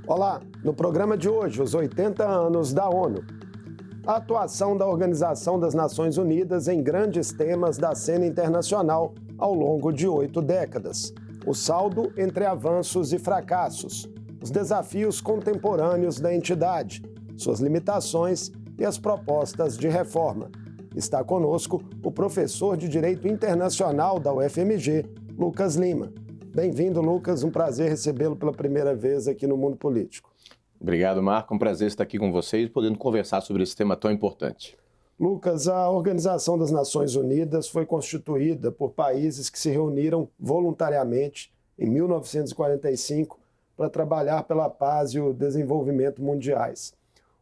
Olá, no programa de hoje, os 80 anos da ONU. A atuação da Organização das Nações Unidas em grandes temas da cena internacional ao longo de 8 décadas. O saldo entre avanços e fracassos. Os desafios contemporâneos da entidade, suas limitações e as propostas de reforma. Está conosco o professor de Direito Internacional da UFMG, Lucas Lima. Bem-vindo, Lucas. Um prazer recebê-lo pela primeira vez aqui no Mundo Político. Obrigado, Marco. Um prazer estar aqui com vocês, podendo conversar sobre esse tema tão importante. Lucas, a Organização das Nações Unidas foi constituída por países que se reuniram voluntariamente em 1945 para trabalhar pela paz e o desenvolvimento mundiais.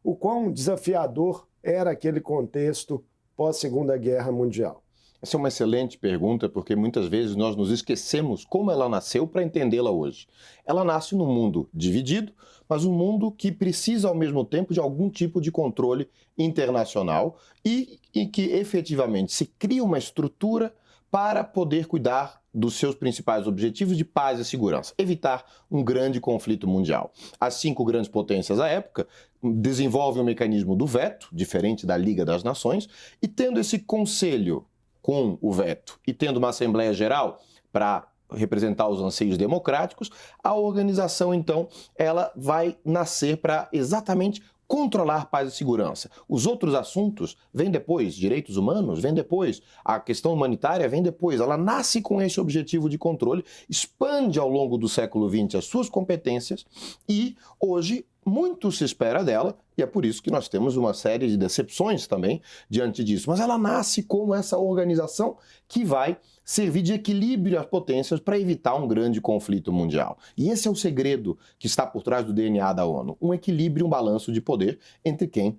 O quão desafiador era aquele contexto pós-Segunda Guerra Mundial? Essa é uma excelente pergunta, porque muitas vezes nós nos esquecemos como ela nasceu para entendê-la hoje. Ela nasce num mundo dividido, mas um mundo que precisa ao mesmo tempo de algum tipo de controle internacional e em que efetivamente se cria uma estrutura para poder cuidar dos seus principais objetivos de paz e segurança, evitar um grande conflito mundial. As 5 grandes potências à época desenvolvem o mecanismo do veto, diferente da Liga das Nações, e tendo esse conselho com o veto e tendo uma Assembleia Geral para representar os anseios democráticos, a organização, então, ela vai nascer para exatamente controlar paz e segurança. Os outros assuntos vêm depois, direitos humanos vêm depois, a questão humanitária vem depois. Ela nasce com esse objetivo de controle, expande ao longo do século XX as suas competências e, hoje, muito se espera dela, e é por isso que nós temos uma série de decepções também diante disso. Mas ela nasce como essa organização que vai servir de equilíbrio às potências para evitar um grande conflito mundial. E esse é o segredo que está por trás do DNA da ONU. Um equilíbrio, um balanço de poder entre quem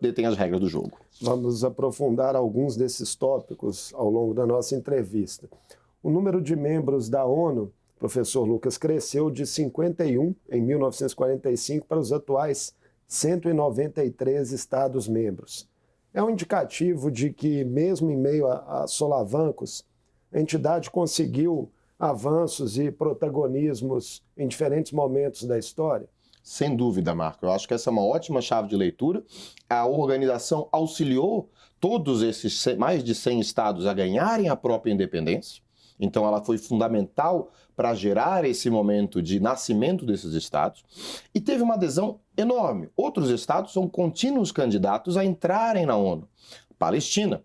detém as regras do jogo. Vamos aprofundar alguns desses tópicos ao longo da nossa entrevista. O número de membros da ONU, professor Lucas, cresceu de 51 em 1945 para os atuais 193 Estados-membros. É um indicativo de que, mesmo em meio a solavancos, a entidade conseguiu avanços e protagonismos em diferentes momentos da história? Sem dúvida, Marco. Eu acho que essa é uma ótima chave de leitura. A organização auxiliou todos esses mais de 100 estados a ganharem a própria independência. Então, ela foi fundamental para gerar esse momento de nascimento desses estados e teve uma adesão enorme. Outros estados são contínuos candidatos a entrarem na ONU. Palestina,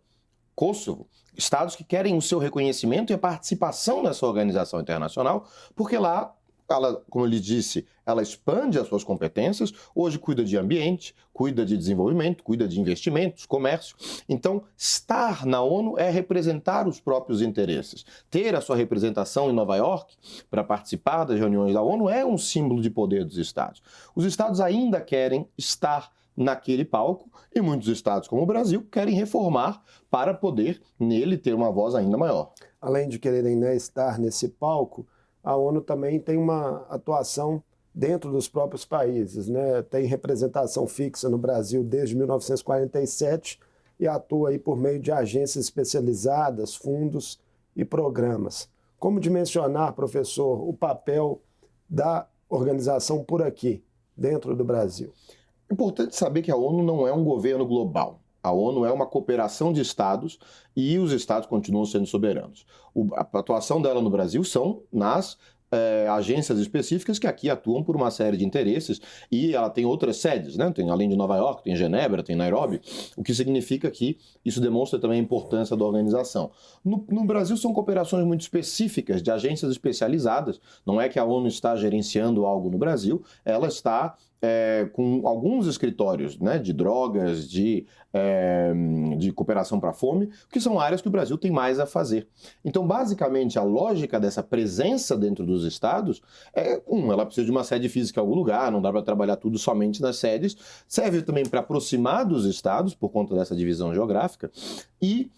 Kosovo, estados que querem o seu reconhecimento e a participação nessa organização internacional, porque lá, ela, como eu lhe disse, ela expande as suas competências, hoje cuida de ambiente, cuida de desenvolvimento, cuida de investimentos, comércio. Então, estar na ONU é representar os próprios interesses. Ter a sua representação em Nova York para participar das reuniões da ONU é um símbolo de poder dos estados. Os estados ainda querem estar naquele palco e muitos estados, como o Brasil, querem reformar para poder nele ter uma voz ainda maior. Além de quererem, estar nesse palco, a ONU também tem uma atuação dentro dos próprios países, Tem representação fixa no Brasil desde 1947 e atua aí por meio de agências especializadas, fundos e programas. Como dimensionar, professor, o papel da organização por aqui, dentro do Brasil? É importante saber que a ONU não é um governo global. A ONU é uma cooperação de estados e os estados continuam sendo soberanos. A atuação dela no Brasil são nas agências específicas que aqui atuam por uma série de interesses e ela tem outras sedes, Tem, além de Nova York, tem Genebra, tem Nairobi, o que significa que isso demonstra também a importância da organização. No Brasil são cooperações muito específicas de agências especializadas, não é que a ONU está gerenciando algo no Brasil, ela está com alguns escritórios de drogas, de cooperação para a fome, que são áreas que o Brasil tem mais a fazer. Então, basicamente, a lógica dessa presença dentro dos estados ela precisa de uma sede física em algum lugar, não dá para trabalhar tudo somente nas sedes, serve também para aproximar dos estados, por conta dessa divisão geográfica, E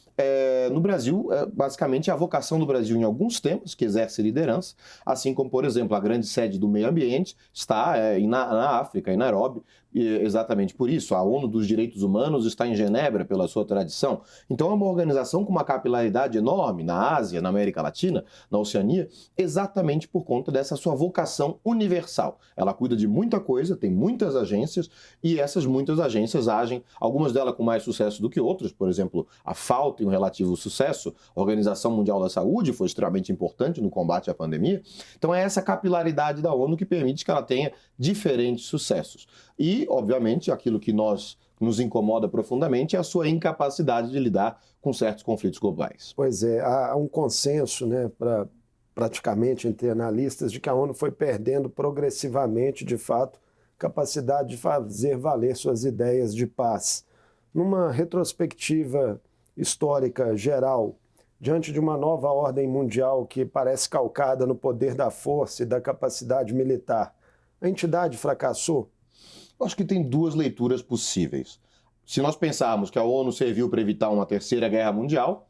no Brasil, basicamente, a vocação do Brasil em alguns temas que exerce liderança, assim como, por exemplo, a grande sede do meio ambiente está na África, em Nairobi, exatamente por isso. A ONU dos Direitos Humanos está em Genebra, pela sua tradição. Então é uma organização com uma capilaridade enorme na Ásia, na América Latina, na Oceania, exatamente por conta dessa sua vocação universal. Ela cuida de muita coisa, tem muitas agências, e essas muitas agências agem, algumas delas com mais sucesso do que outras. Por exemplo, a FAO tem um relativo sucesso, a Organização Mundial da Saúde foi extremamente importante no combate à pandemia. Então é essa capilaridade da ONU que permite que ela tenha diferentes sucessos. E, obviamente, aquilo que nos incomoda profundamente é a sua incapacidade de lidar com certos conflitos globais. Pois é, há um consenso, né, praticamente entre analistas, de que a ONU foi perdendo progressivamente, de fato, capacidade de fazer valer suas ideias de paz. Numa retrospectiva histórica geral, diante de uma nova ordem mundial que parece calcada no poder da força e da capacidade militar, a entidade fracassou? Acho que tem duas leituras possíveis. Se nós pensarmos que a ONU serviu para evitar uma terceira guerra mundial,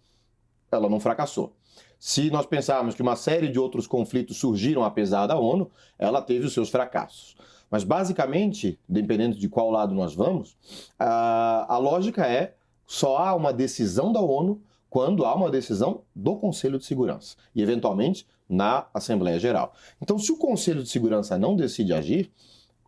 ela não fracassou. Se nós pensarmos que uma série de outros conflitos surgiram apesar da ONU, ela teve os seus fracassos. Mas, basicamente, dependendo de qual lado nós vamos, a lógica é só há uma decisão da ONU quando há uma decisão do Conselho de Segurança e, eventualmente, na Assembleia Geral. Então, se o Conselho de Segurança não decide agir,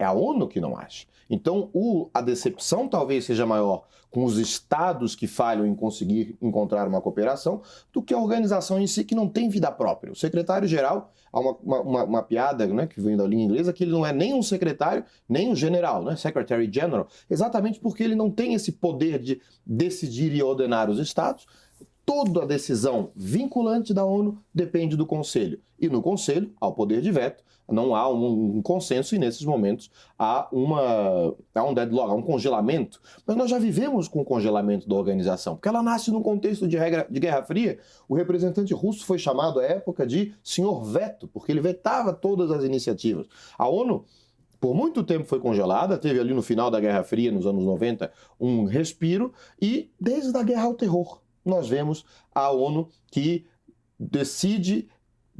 é a ONU que não age. Então, a decepção talvez seja maior com os estados que falham em conseguir encontrar uma cooperação do que a organização em si, que não tem vida própria. O secretário-geral, há uma piada, né, que vem da língua inglesa, que ele não é nem um secretário, nem um general, né, Secretary General, exatamente porque ele não tem esse poder de decidir e ordenar os estados. Toda a decisão vinculante da ONU depende do Conselho. E no Conselho, há o poder de veto, não há um consenso e, nesses momentos, há um deadlock, há um congelamento. Mas nós já vivemos com o congelamento da organização, porque ela nasce num contexto de Guerra Fria. O representante russo foi chamado à época de senhor veto, porque ele vetava todas as iniciativas. A ONU, por muito tempo, foi congelada, teve ali no final da Guerra Fria, nos anos 90, um respiro, e desde a Guerra ao Terror, nós vemos a ONU que decide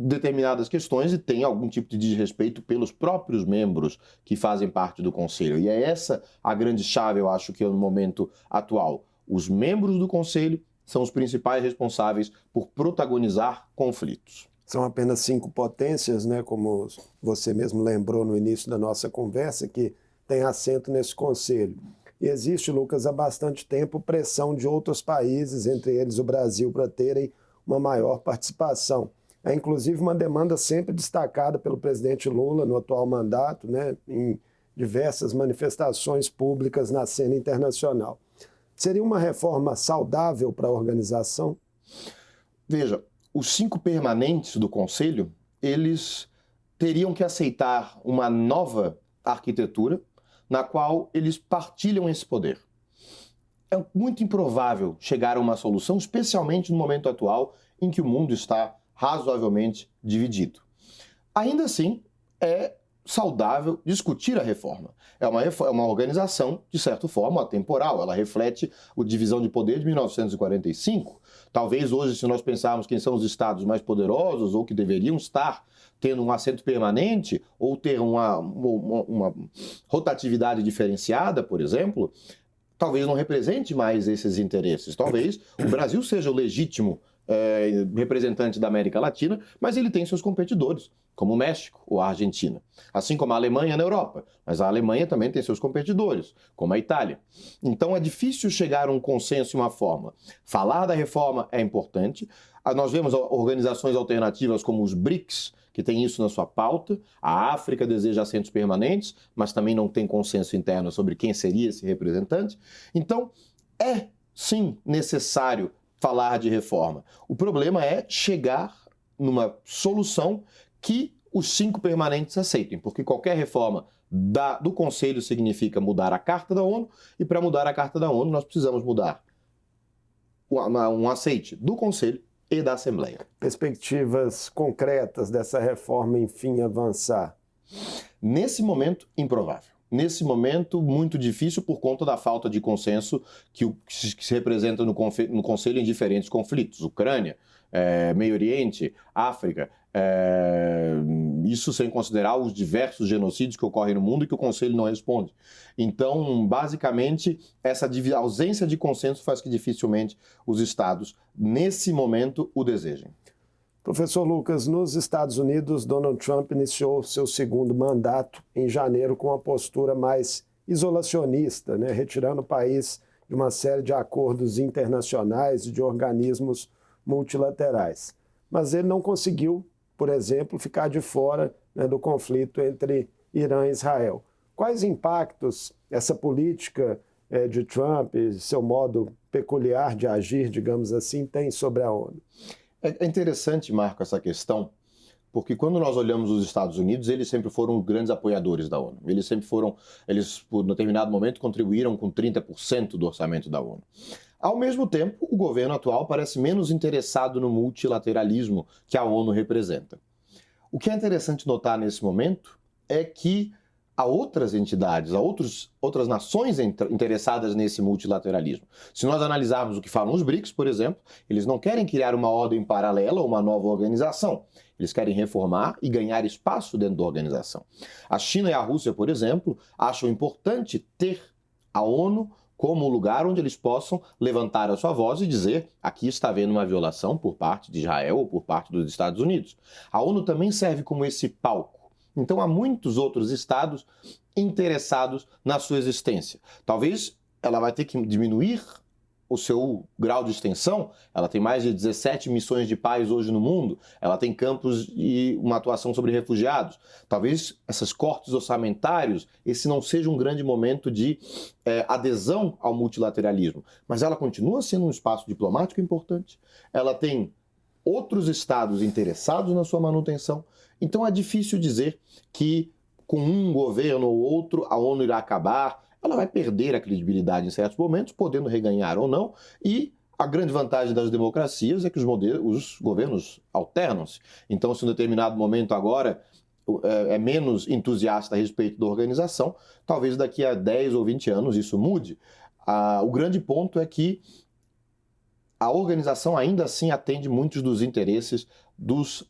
determinadas questões e tem algum tipo de desrespeito pelos próprios membros que fazem parte do Conselho. E é essa a grande chave, eu acho, que é no momento atual. Os membros do Conselho são os principais responsáveis por protagonizar conflitos. São apenas 5 potências, né, como você mesmo lembrou no início da nossa conversa, que tem assento nesse Conselho. E existe, Lucas, há bastante tempo pressão de outros países, entre eles o Brasil, para terem uma maior participação. É inclusive uma demanda sempre destacada pelo presidente Lula no atual mandato, né, em diversas manifestações públicas na cena internacional. Seria uma reforma saudável para a organização? Veja, os 5 permanentes do Conselho, eles teriam que aceitar uma nova arquitetura na qual eles partilham esse poder. É muito improvável chegar a uma solução, especialmente no momento atual em que o mundo está razoavelmente dividido. Ainda assim, é saudável discutir a reforma. É uma organização, de certa forma, atemporal. Ela reflete a divisão de poder de 1945. Talvez hoje, se nós pensarmos quem são os estados mais poderosos ou que deveriam estar tendo um assento permanente ou ter uma rotatividade diferenciada, por exemplo, talvez não represente mais esses interesses. Talvez o Brasil seja o legítimo representante da América Latina, mas ele tem seus competidores, como o México ou a Argentina. Assim como a Alemanha na Europa, mas a Alemanha também tem seus competidores, como a Itália. Então é difícil chegar a um consenso e uma forma. Falar da reforma é importante. Nós vemos organizações alternativas como os BRICS, que tem isso na sua pauta. A África deseja assentos permanentes, mas também não tem consenso interno sobre quem seria esse representante. Então, é sim necessário falar de reforma. O problema é chegar numa solução que os 5 permanentes aceitem, porque qualquer reforma do Conselho significa mudar a Carta da ONU, e para mudar a Carta da ONU nós precisamos mudar um aceite do Conselho e da Assembleia. Perspectivas concretas dessa reforma, enfim, avançar? Nesse momento, improvável. nesse momento, muito difícil por conta da falta de consenso que se representa no Conselho em diferentes conflitos. Ucrânia, Meio Oriente, África, isso sem considerar os diversos genocídios que ocorrem no mundo e que o Conselho não responde. Então, basicamente, essa ausência de consenso faz que dificilmente os Estados, nesse momento, o desejem. Professor Lucas, nos Estados Unidos, Donald Trump iniciou seu segundo mandato em janeiro com uma postura mais isolacionista, né, retirando o país de uma série de acordos internacionais e de organismos multilaterais. Mas ele não conseguiu, por exemplo, ficar de fora, né, do conflito entre Irã e Israel. Quais impactos essa política de Trump e seu modo peculiar de agir, digamos assim, tem sobre a ONU? É interessante, Marco, essa questão, porque quando nós olhamos os Estados Unidos, eles sempre foram grandes apoiadores da ONU. Eles, por determinado momento, contribuíram com 30% do orçamento da ONU. Ao mesmo tempo, o governo atual parece menos interessado no multilateralismo que a ONU representa. O que é interessante notar nesse momento é que há outras entidades, há outras nações interessadas nesse multilateralismo. Se nós analisarmos o que falam os BRICS, por exemplo, eles não querem criar uma ordem paralela ou uma nova organização. Eles querem reformar e ganhar espaço dentro da organização. A China e a Rússia, por exemplo, acham importante ter a ONU como um lugar onde eles possam levantar a sua voz e dizer: aqui está havendo uma violação por parte de Israel ou por parte dos Estados Unidos. A ONU também serve como esse palco. Então, há muitos outros estados interessados na sua existência. Talvez ela vai ter que diminuir o seu grau de extensão. Ela tem mais de 17 missões de paz hoje no mundo. Ela tem campos e uma atuação sobre refugiados. Talvez esses cortes orçamentários, esse não seja um grande momento de adesão ao multilateralismo. Mas ela continua sendo um espaço diplomático importante. Ela tem outros estados interessados na sua manutenção. Então é difícil dizer que com um governo ou outro a ONU irá acabar. Ela vai perder a credibilidade em certos momentos, podendo reganhar ou não, e a grande vantagem das democracias é que os governos alternam-se. Então, se em um determinado momento agora é menos entusiasta a respeito da organização, talvez daqui a 10 ou 20 anos isso mude. O grande ponto é que a organização ainda assim atende muitos dos interesses dos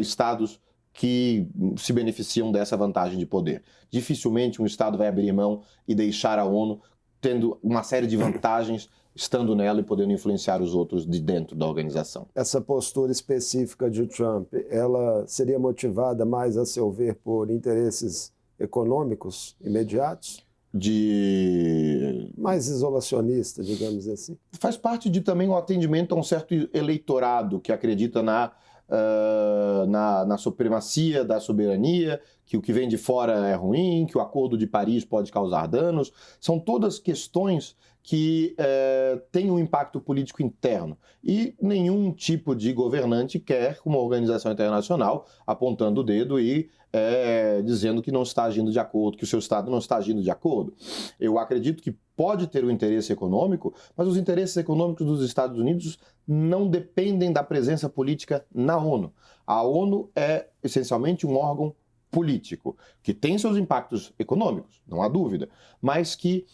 estados que se beneficiam dessa vantagem de poder. Dificilmente um Estado vai abrir mão e deixar a ONU tendo uma série de vantagens, estando nela e podendo influenciar os outros de dentro da organização. Essa postura específica de Trump, ela seria motivada mais, a seu ver, por interesses econômicos imediatos? Mais isolacionista, digamos assim. Faz parte de também o atendimento a um certo eleitorado que acredita na supremacia da soberania, que o que vem de fora é ruim, que o Acordo de Paris pode causar danos. São todas questões que têm um impacto político interno. E nenhum tipo de governante quer uma organização internacional apontando o dedo e dizendo que não está agindo de acordo, que o seu Estado não está agindo de acordo. Eu acredito que pode ter um interesse econômico, mas os interesses econômicos dos Estados Unidos não dependem da presença política na ONU. A ONU é essencialmente um órgão político, que tem seus impactos econômicos, não há dúvida, mas que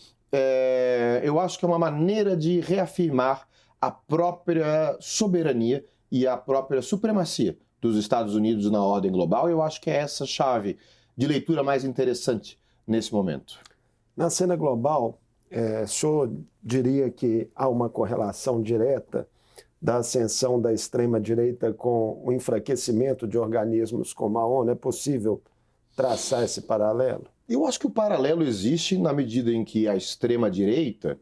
eu acho que é uma maneira de reafirmar a própria soberania e a própria supremacia dos Estados Unidos na ordem global. Eu acho que é essa chave de leitura mais interessante nesse momento. Na cena global, o senhor diria que há uma correlação direta da ascensão da extrema-direita com o enfraquecimento de organismos como a ONU? É possível traçar esse paralelo? Eu acho que o paralelo existe na medida em que a extrema-direita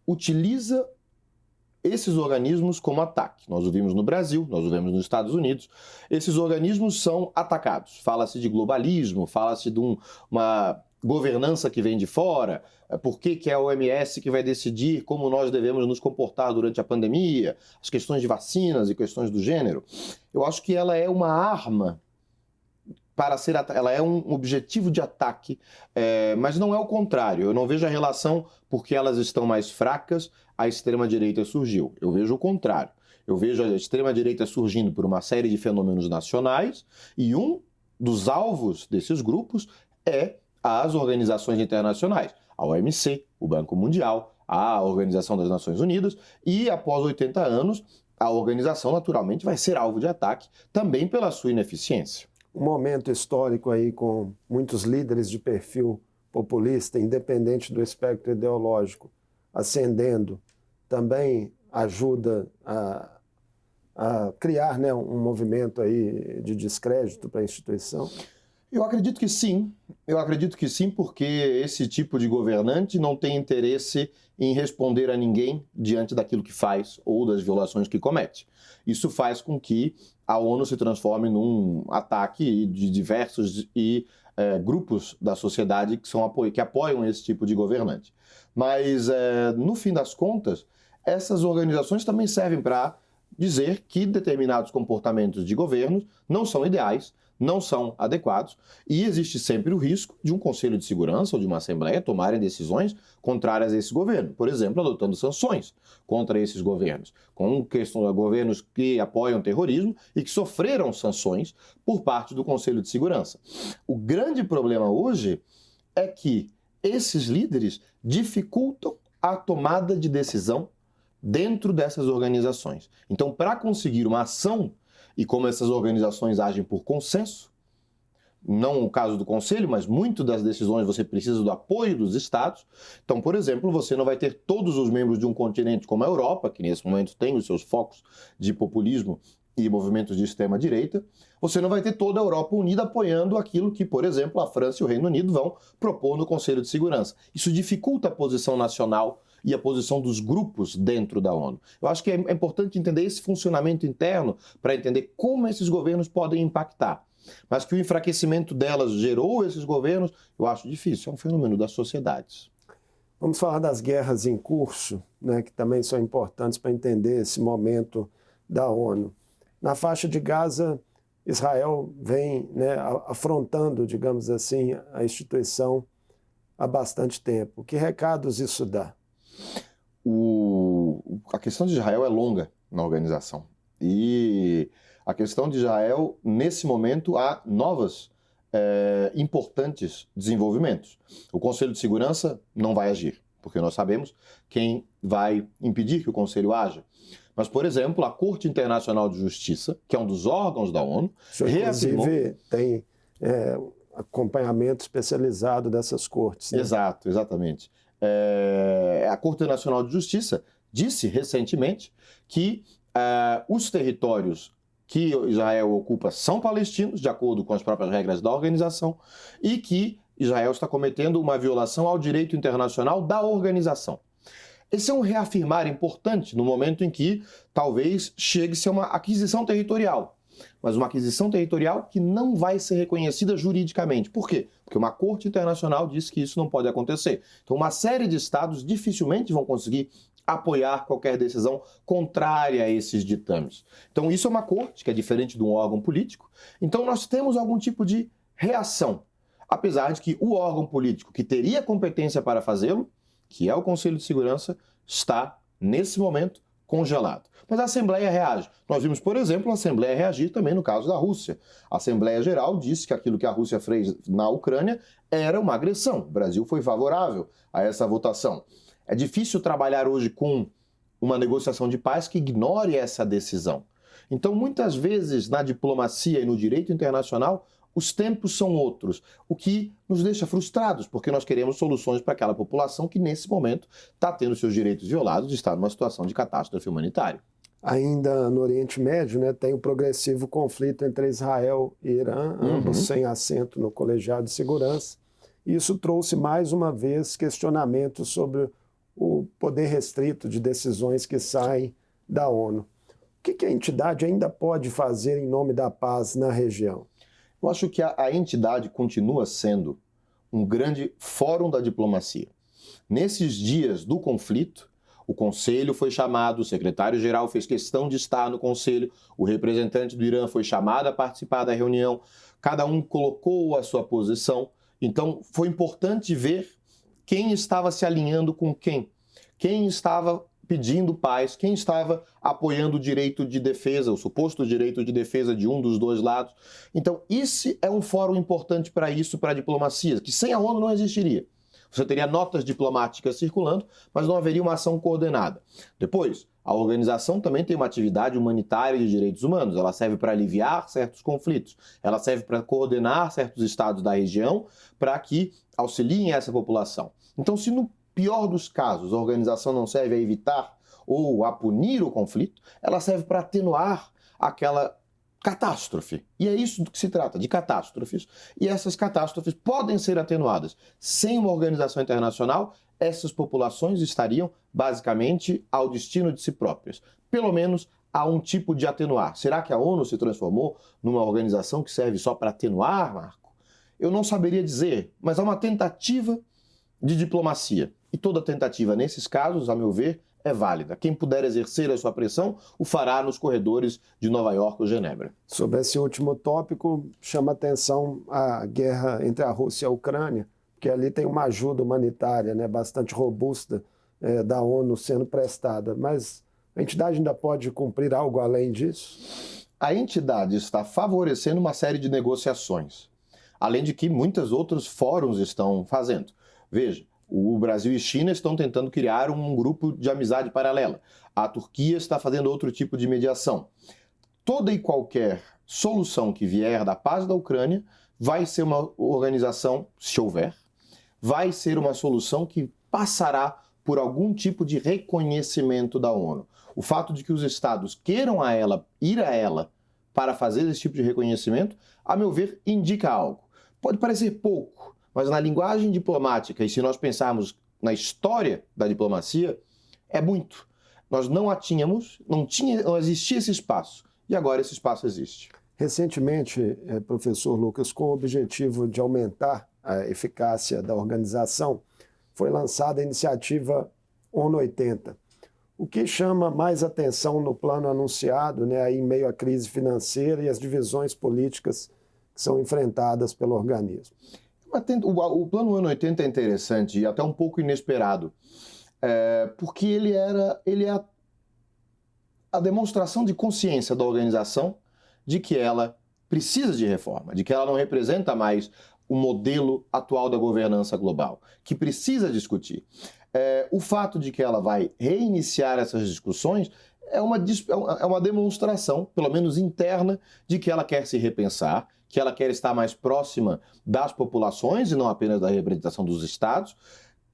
utiliza esses organismos como ataque. Nós o vimos no Brasil, nós o vemos nos Estados Unidos. Esses organismos são atacados. Fala-se de globalismo, fala-se de uma governança que vem de fora. Por que é a OMS que vai decidir como nós devemos nos comportar durante a pandemia? As questões de vacinas e questões do gênero. Eu acho que ela é uma arma ela é um objetivo de ataque, mas não é o contrário. Eu não vejo a relação porque elas estão mais fracas, a extrema-direita surgiu. Eu vejo o contrário. Eu vejo a extrema-direita surgindo por uma série de fenômenos nacionais e um dos alvos desses grupos é às organizações internacionais, a OMC, o Banco Mundial, a Organização das Nações Unidas, e após 80 anos, a organização naturalmente vai ser alvo de ataque também pela sua ineficiência. Um momento histórico aí com muitos líderes de perfil populista, independente do espectro ideológico, ascendendo, também ajuda a criar, né, um movimento aí de descrédito para a instituição? Eu acredito que sim, porque esse tipo de governante não tem interesse em responder a ninguém diante daquilo que faz ou das violações que comete. Isso faz com que a ONU se transforme num ataque de diversos grupos da sociedade que apoiam esse tipo de governante. Mas, no fim das contas, essas organizações também servem para dizer que determinados comportamentos de governos não são ideais, não são adequados, e existe sempre o risco de um Conselho de Segurança ou de uma Assembleia tomarem decisões contrárias a esse governo, por exemplo, adotando sanções contra esses governos, com governos que apoiam terrorismo e que sofreram sanções por parte do Conselho de Segurança. O grande problema hoje é que esses líderes dificultam a tomada de decisão dentro dessas organizações. Então, para conseguir uma ação, e como essas organizações agem por consenso, não o caso do Conselho, mas muito das decisões você precisa do apoio dos Estados. Então, por exemplo, você não vai ter todos os membros de um continente como a Europa, que nesse momento tem os seus focos de populismo e movimentos de extrema-direita, você não vai ter toda a Europa unida apoiando aquilo que, por exemplo, a França e o Reino Unido vão propor no Conselho de Segurança. Isso dificulta a posição nacional e a posição dos grupos dentro da ONU. Eu acho que é importante entender esse funcionamento interno para entender como esses governos podem impactar. Mas que o enfraquecimento delas gerou esses governos, eu acho difícil, é um fenômeno das sociedades. Vamos falar das guerras em curso, né, que também são importantes para entender esse momento da ONU. Na faixa de Gaza, Israel vem, né, afrontando, digamos assim, a instituição há bastante tempo. Que recados isso dá? A questão de Israel é longa na organização. E a questão de Israel, nesse momento, há novos importantes desenvolvimentos. O Conselho de Segurança não vai agir, porque nós sabemos quem vai impedir que o Conselho haja. Mas, por exemplo, a Corte Internacional de Justiça, que é um dos órgãos da ONU, reafirmou... Inclusive, tem acompanhamento especializado dessas cortes. Né? Exato, exatamente. A Corte Internacional de Justiça disse recentemente que os territórios que Israel ocupa são palestinos, de acordo com as próprias regras da organização, e que Israel está cometendo uma violação ao direito internacional da organização. Esse é um reafirmar importante no momento em que talvez chegue-se a uma aquisição territorial, mas uma aquisição territorial que não vai ser reconhecida juridicamente. Por quê? Porque uma corte internacional diz que isso não pode acontecer. Então, uma série de estados dificilmente vão conseguir apoiar qualquer decisão contrária a esses ditames. Então, isso é uma corte, que é diferente de um órgão político. Então, nós temos algum tipo de reação, apesar de que o órgão político que teria competência para fazê-lo, que é o Conselho de Segurança, está, nesse momento, congelado. Mas a Assembleia reage. Nós vimos, por exemplo, a Assembleia reagir também no caso da Rússia. A Assembleia Geral disse que aquilo que a Rússia fez na Ucrânia era uma agressão. O Brasil foi favorável a essa votação. É difícil trabalhar hoje com uma negociação de paz que ignore essa decisão. Então, muitas vezes, na diplomacia e no direito internacional, os tempos são outros, o que nos deixa frustrados, porque nós queremos soluções para aquela população que, nesse momento, está tendo seus direitos violados e está numa situação de catástrofe humanitária. Ainda no Oriente Médio, né, tem o progressivo conflito entre Israel e Irã, ambos sem assento no Colegiado de Segurança. Isso trouxe, mais uma vez, questionamentos sobre o poder restrito de decisões que saem da ONU. O que a entidade ainda pode fazer em nome da paz na região? Eu acho que a entidade continua sendo um grande fórum da diplomacia. Nesses dias do conflito, o Conselho foi chamado, o secretário-geral fez questão de estar no Conselho, o representante do Irã foi chamado a participar da reunião, cada um colocou a sua posição. Então, foi importante ver quem estava se alinhando com quem estava pedindo paz, quem estava apoiando o direito de defesa, o suposto direito de defesa de um dos dois lados. Então, esse é um fórum importante para isso, para a diplomacia, que sem a ONU não existiria. Você teria notas diplomáticas circulando, mas não haveria uma ação coordenada. Depois, a organização também tem uma atividade humanitária de direitos humanos. Ela serve para aliviar certos conflitos. Ela serve para coordenar certos estados da região para que auxiliem essa população. Então, se no pior dos casos a organização não serve a evitar ou a punir o conflito, ela serve para atenuar aquela catástrofe. E é isso do que se trata, de catástrofes. E essas catástrofes podem ser atenuadas. Sem uma organização internacional, essas populações estariam basicamente ao destino de si próprias. Pelo menos há um tipo de atenuar. Será que a ONU se transformou numa organização que serve só para atenuar, Marco? Eu não saberia dizer, mas há uma tentativa de diplomacia. E toda tentativa, nesses casos, a meu ver, é válida. Quem puder exercer a sua pressão, o fará nos corredores de Nova York ou Genebra. Sobre esse último tópico, chama atenção a guerra entre a Rússia e a Ucrânia, porque ali tem uma ajuda humanitária, né, bastante robusta da ONU sendo prestada. Mas a entidade ainda pode cumprir algo além disso? A entidade está favorecendo uma série de negociações, além de que muitos outros fóruns estão fazendo. Veja, o Brasil e China estão tentando criar um grupo de amizade paralela. A Turquia está fazendo outro tipo de mediação. Toda e qualquer solução que vier da paz da Ucrânia vai ser uma organização, se houver, vai ser uma solução que passará por algum tipo de reconhecimento da ONU. O fato de que os estados queiram ir a ela para fazer esse tipo de reconhecimento, a meu ver, indica algo. Pode parecer pouco, mas na linguagem diplomática, e se nós pensarmos na história da diplomacia, é muito. Nós não tínhamos, não existia esse espaço, e agora esse espaço existe. Recentemente, professor Lucas, com o objetivo de aumentar a eficácia da organização, foi lançada a iniciativa ONU 80. O que chama mais atenção no plano anunciado, né, aí em meio à crise financeira e às divisões políticas que são enfrentadas pelo organismo? O plano ONU 80 é interessante e até um pouco inesperado, porque ele é a demonstração de consciência da organização de que ela precisa de reforma, de que ela não representa mais o modelo atual da governança global, que precisa discutir. O fato de que ela vai reiniciar essas discussões é uma demonstração, pelo menos interna, de que ela quer se repensar, que ela quer estar mais próxima das populações e não apenas da representação dos estados,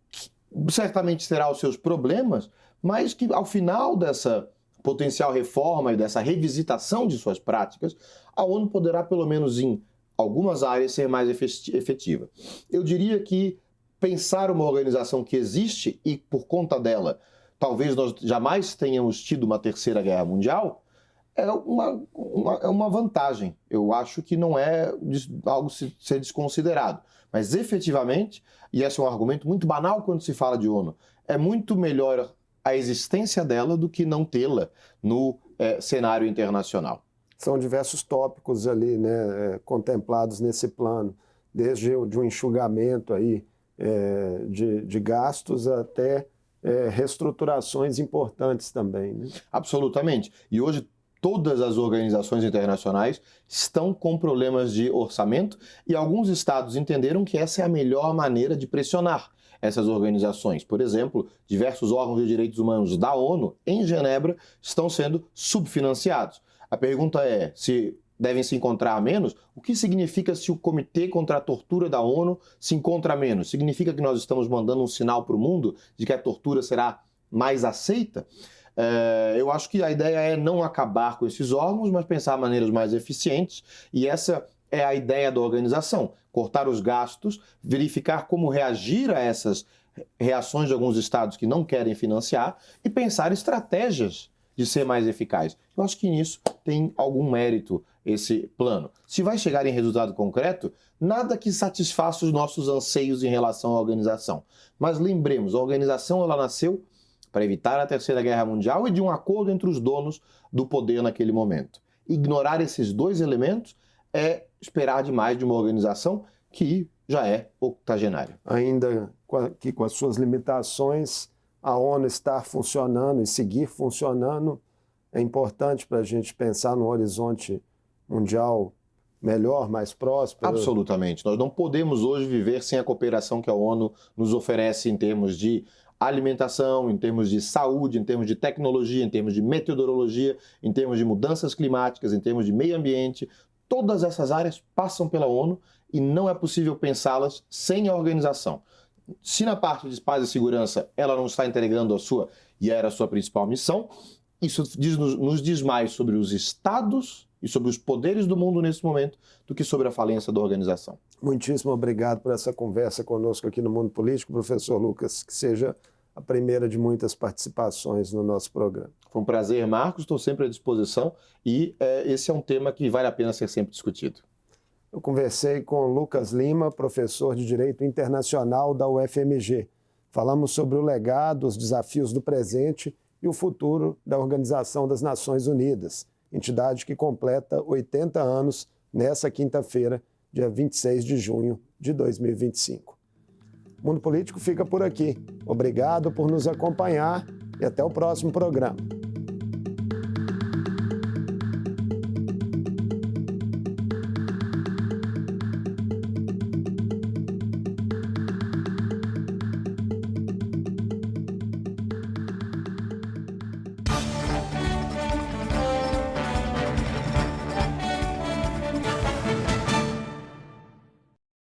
que certamente terá os seus problemas, mas que ao final dessa potencial reforma e dessa revisitação de suas práticas, a ONU poderá, pelo menos em algumas áreas, ser mais efetiva. Eu diria que pensar uma organização que existe e, por conta dela, talvez nós jamais tenhamos tido uma terceira guerra mundial, é uma vantagem. Eu acho que não é algo ser desconsiderado. Mas, efetivamente, e esse é um argumento muito banal quando se fala de ONU, é muito melhor a existência dela do que não tê-la no cenário internacional. São diversos tópicos ali, né, contemplados nesse plano, desde de um enxugamento aí, de gastos até reestruturações importantes também, né? Absolutamente. E hoje todas as organizações internacionais estão com problemas de orçamento e alguns estados entenderam que essa é a melhor maneira de pressionar essas organizações. Por exemplo, diversos órgãos de direitos humanos da ONU, em Genebra, estão sendo subfinanciados. A pergunta é se devem se encontrar menos? O que significa se o Comitê contra a Tortura da ONU se encontra menos? Significa que nós estamos mandando um sinal para o mundo de que a tortura será mais aceita? Eu acho que a ideia é não acabar com esses órgãos, mas pensar maneiras mais eficientes, e essa é a ideia da organização: cortar os gastos, verificar como reagir a essas reações de alguns estados que não querem financiar e pensar estratégias de ser mais eficaz. Eu acho que nisso tem algum mérito esse plano. Se vai chegar em resultado concreto, nada que satisfaça os nossos anseios em relação à organização. Mas lembremos, a organização ela nasceu para evitar a Terceira Guerra Mundial e de um acordo entre os donos do poder naquele momento. Ignorar esses dois elementos é esperar demais de uma organização que já é octogenária. Ainda que com as suas limitações, a ONU estar funcionando e seguir funcionando é importante para a gente pensar num horizonte mundial melhor, mais próspero? Absolutamente. Nós não podemos hoje viver sem a cooperação que a ONU nos oferece em termos de alimentação, em termos de saúde, em termos de tecnologia, em termos de meteorologia, em termos de mudanças climáticas, em termos de meio ambiente. Todas essas áreas passam pela ONU e não é possível pensá-las sem a organização. Se na parte de paz e segurança ela não está entregando a sua, e era a sua principal missão, isso nos diz mais sobre os estados e sobre os poderes do mundo nesse momento do que sobre a falência da organização. Muitíssimo obrigado por essa conversa conosco aqui no Mundo Político, professor Lucas, que seja a primeira de muitas participações no nosso programa. Foi um prazer, Marcos, estou sempre à disposição e esse é um tema que vale a pena ser sempre discutido. Eu conversei com Lucas Lima, professor de Direito Internacional da UFMG. Falamos sobre o legado, os desafios do presente e o futuro da Organização das Nações Unidas, entidade que completa 80 anos nessa quinta-feira, dia 26 de junho de 2025. O Mundo Político fica por aqui. Obrigado por nos acompanhar e até o próximo programa.